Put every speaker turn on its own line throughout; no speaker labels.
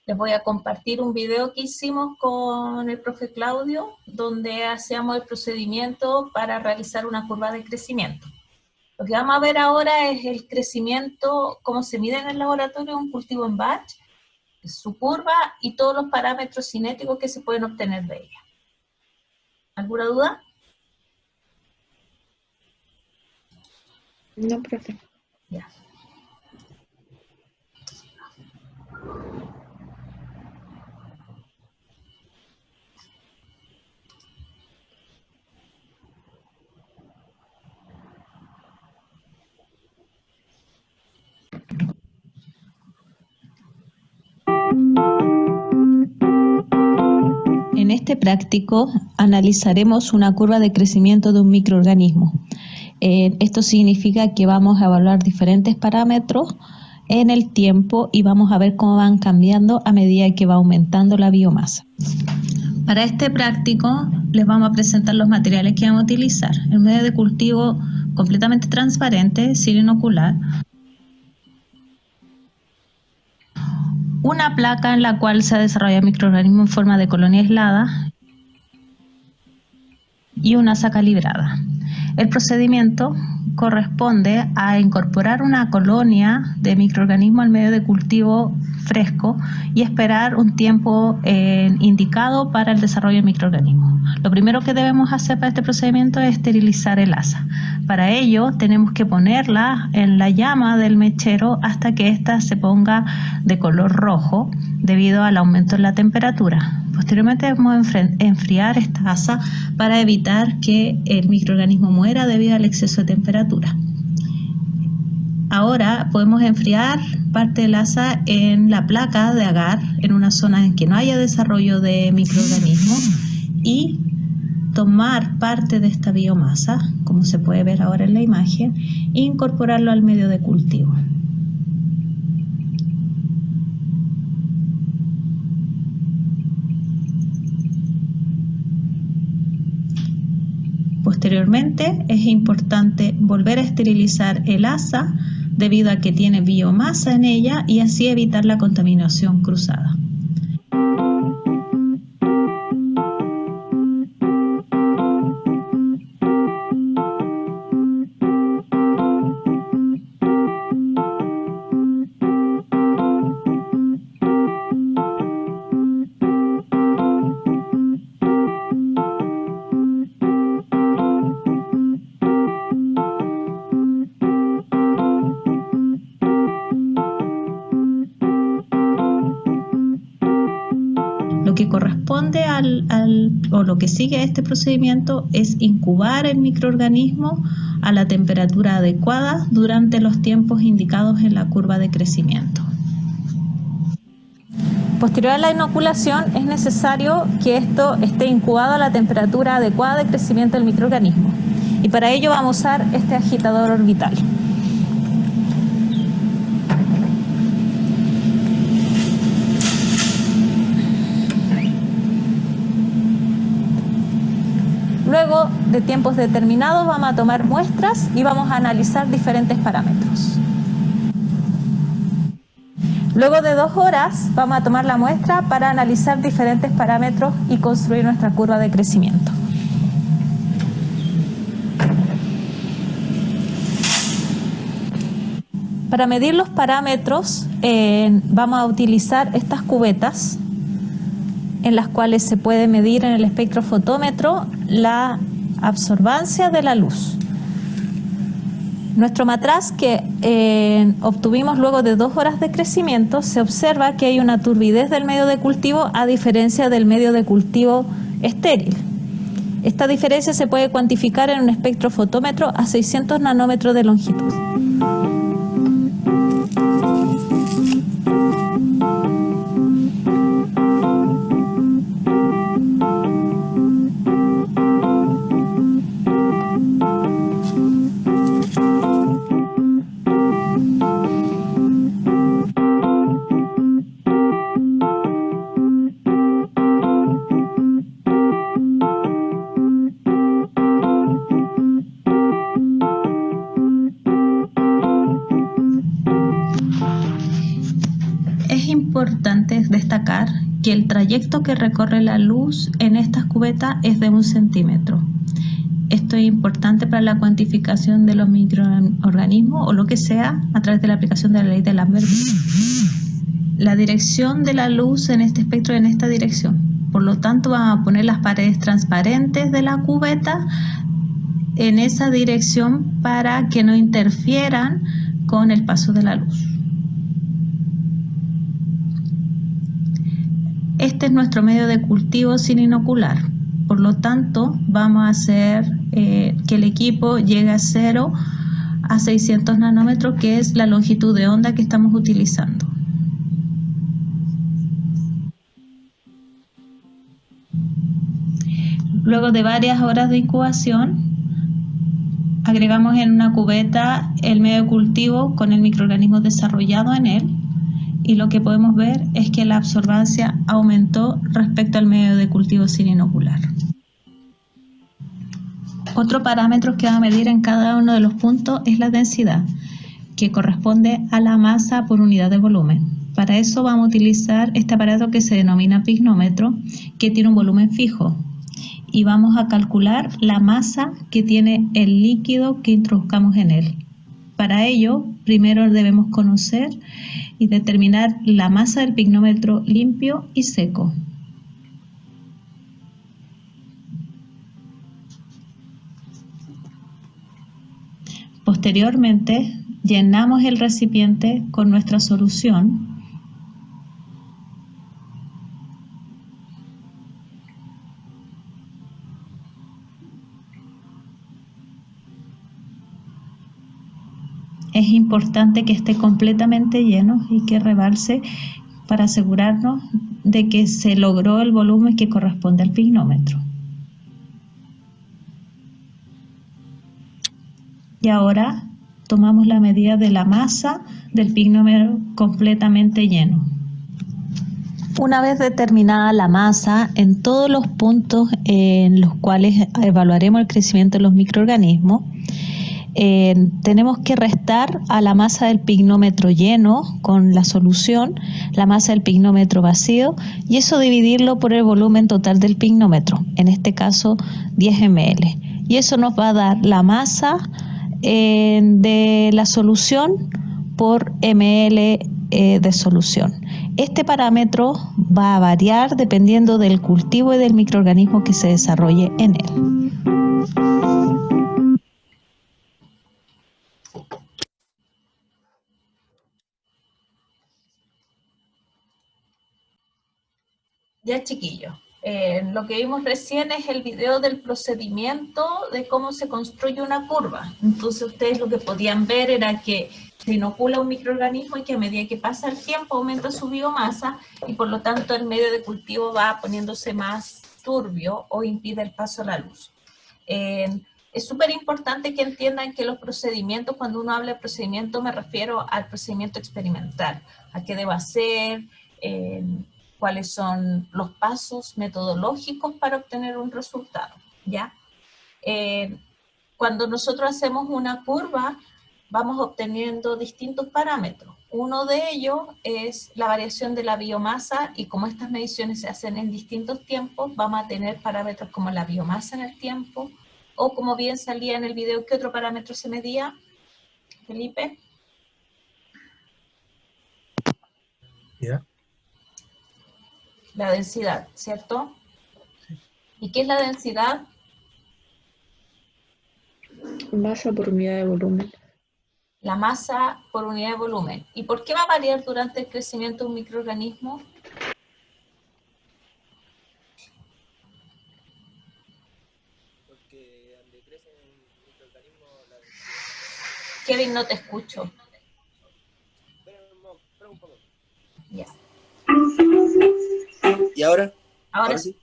Les voy a compartir un video que hicimos con el profe Claudio, donde hacíamos el procedimiento para realizar una curva de crecimiento. Lo que vamos a ver ahora es el crecimiento, cómo se mide en el laboratorio un cultivo en batch, su curva y todos los parámetros cinéticos que se pueden obtener de ella. ¿Alguna duda?
No, profe.
Ya.
En este práctico analizaremos una curva de crecimiento de un microorganismo. Esto significa que vamos a evaluar diferentes parámetros en el tiempo y vamos a ver cómo van cambiando a medida que va aumentando la biomasa. Para este práctico les vamos a presentar los materiales que vamos a utilizar. El medio de cultivo completamente transparente, sin inocular. Una placa en la cual se ha desarrollado microorganismo en forma de colonia aislada y una asa calibrada. El procedimiento corresponde a incorporar una colonia de microorganismo al medio de cultivo fresco y esperar un tiempo indicado para el desarrollo del microorganismo. Lo primero que debemos hacer para este procedimiento es esterilizar el asa. Para ello tenemos que ponerla en la llama del mechero hasta que ésta se ponga de color rojo debido al aumento en la temperatura. Posteriormente debemos enfriar esta asa para evitar que el microorganismo muera debido al exceso de temperatura. Ahora podemos enfriar parte del asa en la placa de agar, en una zona en que no haya desarrollo de microorganismo, y tomar parte de esta biomasa, como se puede ver ahora en la imagen, e incorporarlo al medio de cultivo. Posteriormente es importante volver a esterilizar el asa debido a que tiene biomasa en ella y así evitar la contaminación cruzada. Lo que corresponde o lo que sigue a este procedimiento es incubar el microorganismo a la temperatura adecuada durante los tiempos indicados en la curva de crecimiento. Posterior a la inoculación es necesario que esto esté incubado a la temperatura adecuada de crecimiento del microorganismo y para ello vamos a usar este agitador orbital. Luego de tiempos determinados vamos a tomar muestras y vamos a analizar diferentes parámetros. Luego de 2 horas vamos a tomar la muestra para analizar diferentes parámetros y construir nuestra curva de crecimiento. Para medir los parámetros vamos a utilizar estas cubetas en las cuales se puede medir en el espectrofotómetro la absorbancia de la luz. Nuestro matraz que obtuvimos luego de 2 horas de crecimiento, se observa que hay una turbidez del medio de cultivo a diferencia del medio de cultivo estéril. Esta diferencia se puede cuantificar en un espectrofotómetro a 600 nanómetros de longitud. importante destacar que el trayecto que recorre la luz en estas cubetas es de 1 centímetro. Esto es importante para la cuantificación de los microorganismos o lo que sea a través de la aplicación de la ley de Lambert. La dirección de la luz en este espectro es en esta dirección. Por lo tanto, vamos a poner las paredes transparentes de la cubeta en esa dirección para que no interfieran con el paso de la luz. Este es nuestro medio de cultivo sin inocular. Por lo tanto, vamos a hacer que el equipo llegue a 0 a 600 nanómetros, que es la longitud de onda que estamos utilizando. Luego de varias horas de incubación, agregamos en una cubeta el medio de cultivo con el microorganismo desarrollado en él, y lo que podemos ver es que la absorbancia aumentó respecto al medio de cultivo sin inocular. Otro parámetro que va a medir en cada uno de los puntos es la densidad, que corresponde a la masa por unidad de volumen. Para eso vamos a utilizar este aparato que se denomina pignómetro, que tiene un volumen fijo, y vamos a calcular la masa que tiene el líquido que introduzcamos en él. Para ello, primero debemos conocer y determinar la masa del pignómetro limpio y seco. Posteriormente, llenamos el recipiente con nuestra solución . Es importante que esté completamente lleno y que rebalse para asegurarnos de que se logró el volumen que corresponde al pignómetro. Y ahora tomamos la medida de la masa del pignómetro completamente lleno. Una vez determinada la masa en todos los puntos en los cuales evaluaremos el crecimiento de los microorganismos, tenemos que restar a la masa del pignómetro lleno con la solución, la masa del pignómetro vacío, y eso dividirlo por el volumen total del pignómetro, en este caso 10 ml. Y eso nos va a dar la masa de la solución por ml de solución. Este parámetro va a variar dependiendo del cultivo y del microorganismo que se desarrolle en él.
Ya, chiquillos, lo que vimos recién es el video del procedimiento de cómo se construye una curva. Entonces ustedes lo que podían ver era que se inocula un microorganismo y que a medida que pasa el tiempo aumenta su biomasa y por lo tanto el medio de cultivo va poniéndose más turbio o impide el paso a la luz. Es súper importante que entiendan que los procedimientos, cuando uno habla de procedimiento me refiero al procedimiento experimental, a qué debo hacer, cuáles son los pasos metodológicos para obtener un resultado, ¿ya? Cuando nosotros hacemos una curva, vamos obteniendo distintos parámetros. Uno de ellos es la variación de la biomasa, y como estas mediciones se hacen en distintos tiempos, vamos a tener parámetros como la biomasa en el tiempo, o como bien salía en el video, ¿qué otro parámetro se medía, Felipe?
¿Ya?
La densidad, ¿cierto? ¿Y qué es la densidad?
Masa por unidad de volumen.
La masa por unidad de volumen. ¿Y por qué va a variar durante el crecimiento de un microorganismo?
Porque donde crecen microorganismos la densidad.
Kevin, no te escucho.
Espera un poco.
Ya.
¿Y ahora?
Ahora sí.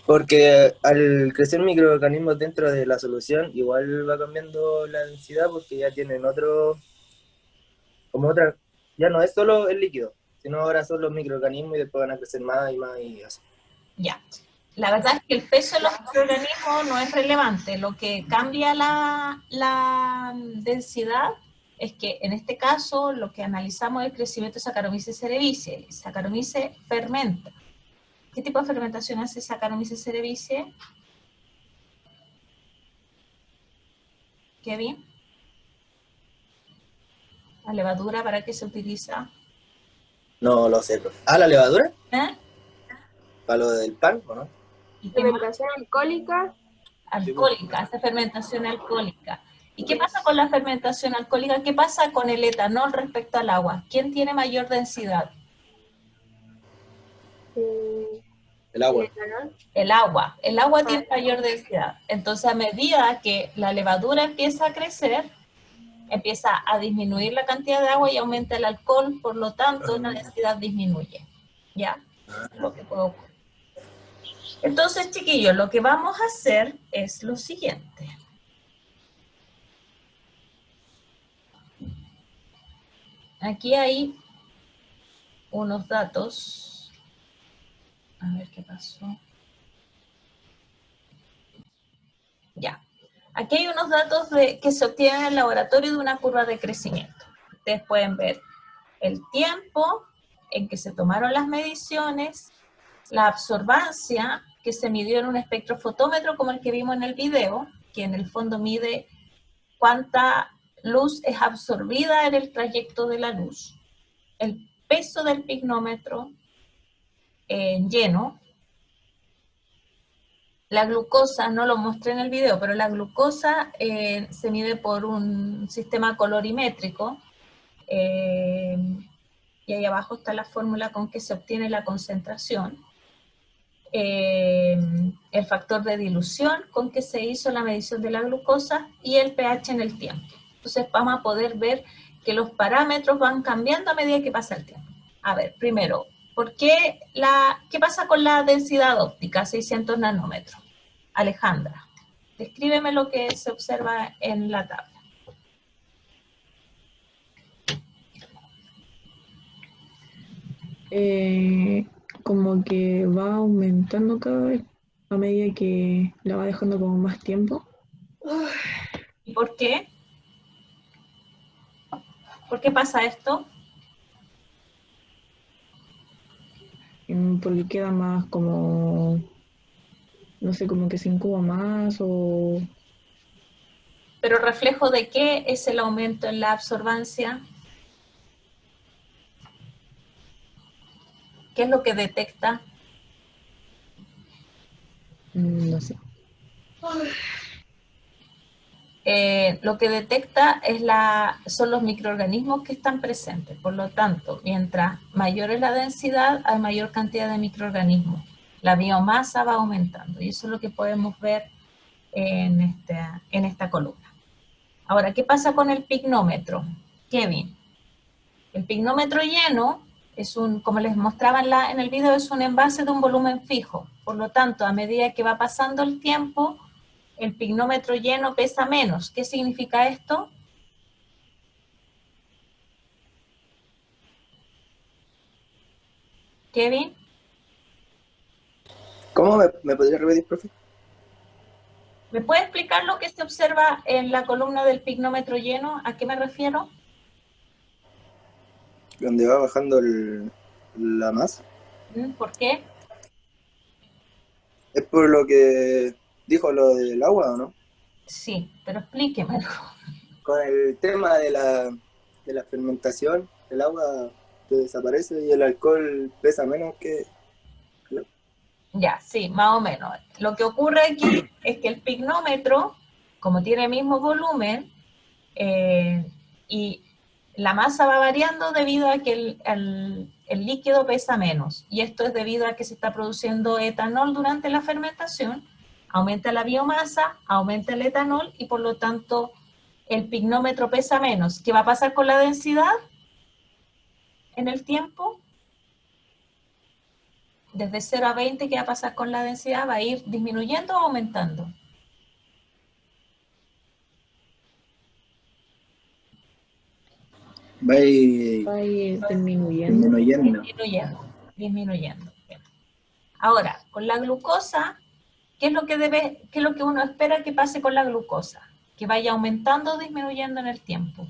Porque al crecer microorganismos dentro de la solución, igual va cambiando la densidad porque ya tienen otro, como otra, ya no es solo el líquido, sino ahora son los microorganismos y después van a crecer más y así.
Ya. La verdad es que el peso de los microorganismos no es relevante. Lo que cambia la densidad es que en este caso lo que analizamos es el crecimiento de Saccharomyces cerevisiae. Saccharomyces fermenta. ¿Qué tipo de fermentación hace Saccharomyces cerevisiae? Kevin. ¿La levadura para qué se utiliza?
No lo sé, profe. ¿Ah, la levadura?
¿Eh?
¿Para lo del pan o no?
¿Y qué más?
Fermentación alcohólica.
Alcohólica, hace fermentación alcohólica. ¿Y qué pasa con la fermentación alcohólica? ¿Qué pasa con el etanol respecto al agua? ¿Quién tiene mayor densidad?
El agua.
El agua. El agua tiene mayor densidad. Entonces, a medida que la levadura empieza a crecer, empieza a disminuir la cantidad de agua y aumenta el alcohol, por lo tanto, la densidad disminuye. ¿Ya? Lo que puede ocurrir. Entonces, chiquillos, lo que vamos a hacer es lo siguiente. Aquí hay unos datos. A ver qué pasó. Ya. Aquí hay unos datos que se obtienen en el laboratorio de una curva de crecimiento. Ustedes pueden ver el tiempo en que se tomaron las mediciones, la absorbancia que se midió en un espectrofotómetro como el que vimos en el video, que en el fondo mide cuánta luz es absorbida en el trayecto de la luz, el peso del pignómetro lleno. La glucosa, no lo mostré en el video, pero la glucosa se mide por un sistema colorimétrico, y ahí abajo está la fórmula con que se obtiene la concentración. El factor de dilución con que se hizo la medición de la glucosa y el pH en el tiempo. Entonces vamos a poder ver que los parámetros van cambiando a medida que pasa el tiempo. A ver, primero, ¿qué pasa con la densidad óptica, 600 nanómetros? Alejandra, descríbeme lo que se observa en la tabla.
Como que va aumentando cada vez a medida que la va dejando como más tiempo.
¿Y por qué? ¿Por qué pasa esto?
Porque queda más como, no sé, como que se incuba más o...
¿Pero reflejo de qué es el aumento en la absorbancia? ¿Qué es lo que detecta?
no sé.
Lo que detecta son los microorganismos que están presentes. Por lo tanto, mientras mayor es la densidad, hay mayor cantidad de microorganismos. La biomasa va aumentando y eso es lo que podemos ver en esta columna. Ahora, ¿qué pasa con el pignómetro? Kevin, el pignómetro lleno como les mostraba en el video, es un envase de un volumen fijo. Por lo tanto, a medida que va pasando el tiempo, el pignómetro lleno pesa menos. ¿Qué significa esto? Kevin,
¿Cómo me podría repetir, profe?
¿me puede explicar lo que se observa en la columna del pignómetro lleno? ¿A qué me refiero?
Donde va bajando la masa.
¿Por qué?
¿Es por lo que dijo lo del agua o no?
Sí, pero explíquemelo.
Con el tema de la fermentación, el agua que desaparece y el alcohol pesa menos que...
Ya, sí, más o menos. Lo que ocurre aquí es que el pignómetro, como tiene el mismo volumen, y la masa va variando debido a que el líquido pesa menos. Y esto es debido a que se está produciendo etanol durante la fermentación, aumenta la biomasa, aumenta el etanol y por lo tanto el pignómetro pesa menos. ¿Qué va a pasar con la densidad en el tiempo? Desde 0 a 20, ¿qué va a pasar con la densidad? ¿Va a ir disminuyendo o aumentando?
Va a ir
Va a ir disminuyendo.
disminuyendo.
Disminuyendo. Bien. Ahora, con la glucosa, ¿qué es lo que uno espera que pase con la glucosa? Que vaya aumentando o disminuyendo en el tiempo.